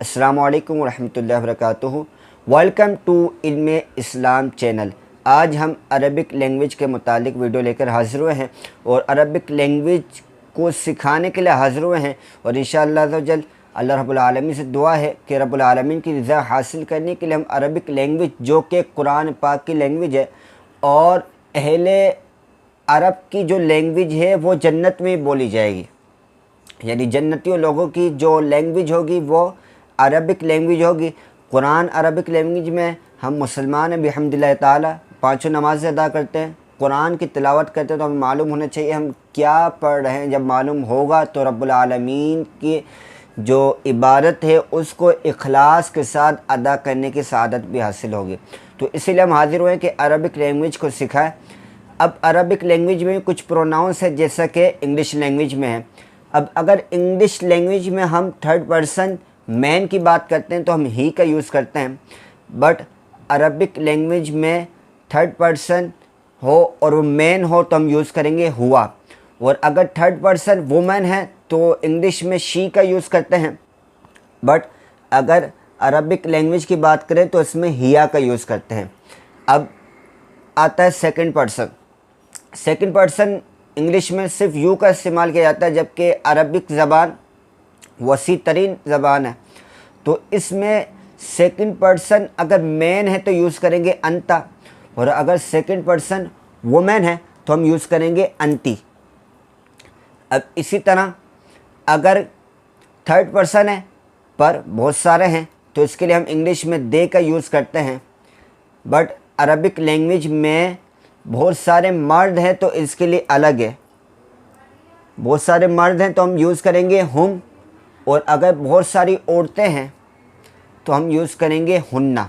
अस्सलामु अलैकुम रहमतुल्लाहि व बरकातुहू। वेलकम टू इल्मे इस्लाम चैनल। आज हम अरबिक लैंग्वेज के मुतालिक वीडियो लेकर हाज़िर हुए हैं और अरबिक लैंग्वेज को सिखाने के लिए हाज़िर हुए हैं और इंशाअल्लाह अज़्ज़वजल अल्लाह रब्बुल आलमीन से दुआ है कि रब्बुल आलमीन की रज़ा हासिल करने के लिए हम अरबिक लैंग्वेज जो कि कुरान पाक की लैंग्वेज है और अहले अरब की जो लैंग्वेज है वो जन्नत में बोली जाएगी, यानी जन्नतियों लोगों की जो लैंग्वेज होगी वो अरबिक लैंग्वेज होगी। कुरान अरबिक लैंग्वेज में हम मुसलमान हैं बिहम्दिल्लाह ताला, पाँचों नमाज़ें अदा करते हैं, कुरान की तिलावत करते हैं, तो हमें मालूम होना चाहिए हम क्या पढ़ रहे हैं। जब मालूम होगा तो रब्बुल आलमीन की जो इबादत है उसको इखलास के साथ अदा करने की सआदत भी हासिल होगी। तो इसीलिए हम हाज़िर हुए कि अरबिक लैंग्वेज को सिखाएं। अब अरबिक लैंग्वेज में कुछ प्रोनाउंस है जैसा कि इंग्लिश लैंग्वेज में है। अब अगर इंग्लिश लैंग्वेज में हम थर्ड पर्सन मैन की बात करते हैं तो हम ही का यूज़ करते हैं, बट अरबिक लैंग्वेज में थर्ड पर्सन हो और वो मैन हो तो हम यूज़ करेंगे हुआ, और अगर थर्ड पर्सन वुमेन है तो इंग्लिश में शी का यूज़ करते हैं, बट अगर अरबिक लैंग्वेज की बात करें तो इसमें हिया का यूज़ करते हैं। अब आता है second person. Second person English में सिर्फ यू का इस्तेमाल किया जाता है, जबकि अरबिक ज़बान वसी तरीन ज़बान है। तो इसमें सेकंड पर्सन अगर मैन है तो यूज़ करेंगे अंता, और अगर सेकंड पर्सन वुमेन है तो हम यूज़ करेंगे अंती। अब इसी तरह अगर थर्ड पर्सन है पर बहुत सारे हैं तो इसके लिए हम इंग्लिश में दे का यूज़ करते हैं, बट अरबिक लैंग्वेज में बहुत सारे मर्द हैं तो इसके लिए अलग है। बहुत सारे मर्द हैं तो हम यूज़ करेंगे हुम, और अगर बहुत सारी औरतें हैं तो हम यूज़ करेंगे हुन्ना।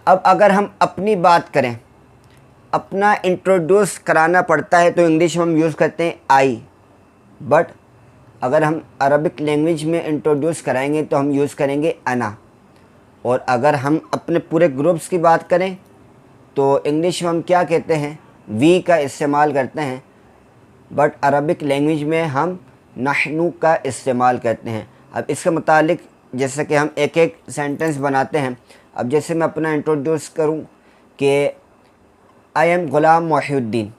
अब अगर हम अपनी बात करें, अपना इंट्रोड्यूस कराना पड़ता है तो इंग्लिश में हम यूज़ करते हैं आई, बट अगर हम अरबिक लैंग्वेज में इंट्रोड्यूस कराएंगे तो हम यूज़ करेंगे अना। और अगर हम अपने पूरे ग्रुप्स की बात करें तो इंग्लिश में हम क्या कहते हैं, वी का इस्तेमाल करते हैं, बट अरबिक लैंग्वेज में हम नहनु का इस्तेमाल करते हैं। अब इसके मुतालिक जैसे कि हम एक एक सेंटेंस बनाते हैं। अब जैसे मैं अपना इंट्रोड्यूस करूं कि I am Ghulam Mohiuddin,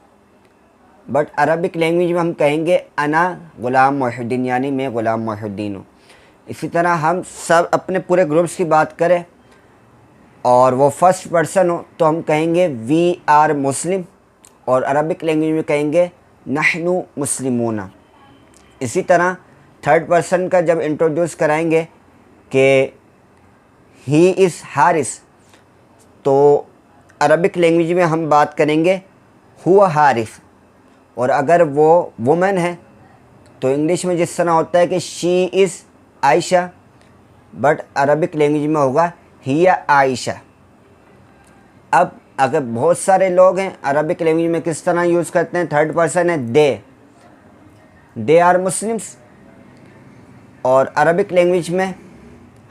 but Arabic language में हम कहेंगे अना ग़ुलाम मोहिउद्दीन, यानी मैं ग़ुलाम मोहिउद्दीन हूँ। इसी तरह हम सब अपने पूरे ग्रुप्स की बात करें और वो फर्स्ट पर्सन हो तो हम कहेंगे वी आर मुस्लिम, और अरबिक लैंग्वेज में कहेंगे नहनु मुस्लिमूना। इसी तरह थर्ड पर्सन का जब इंट्रोड्यूस कराएंगे कि ही इज़ हारिस, तो अरबिक लैंग्वेज में हम बात करेंगे हुआ हारिस, और अगर वो वुमेन है तो इंग्लिश में जिस तरह होता है कि she is Ayesha, but Arabic language में होगा हिया आयशा। अब अगर बहुत सारे लोग हैं, अरबिक लैंग्वेज में किस तरह यूज़ करते हैं, थर्ड पर्सन है दे आर मुस्लिम्स, और अरबिक लैंग्वेज में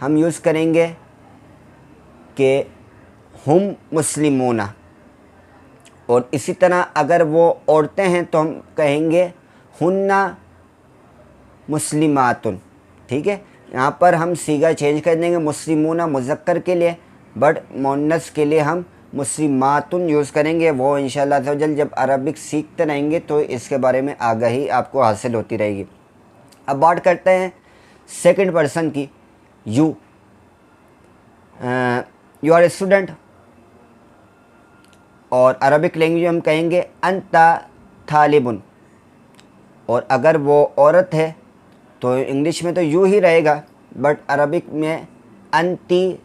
हम यूज़ करेंगे कि हुम मुस्लिमूना। और इसी तरह अगर वो औरतें हैं तो हम कहेंगे हुन्ना मुस्लिमातुन। ठीक है, यहाँ पर हम सीगा चेंज कर देंगे, मुस्लिमूना मुज़क्कर के लिए, बट मुन्नस के लिए हम मुस्लिमातुन यूज़ करेंगे। वो इंशाअल्लाह अज़्ज़वजल जब अरबिक सीखते रहेंगे तो इसके बारे में आगाही आपको हासिल होती रहेगी। अब बात करते हैं सेकंड पर्सन की। यू आर ए स्टूडेंट, और अरबिक लैंग्वेज में हम कहेंगे अंता थालिबुन, और अगर वो औरत है तो इंग्लिश में तो यू ही रहेगा, बट अरबिक में अंती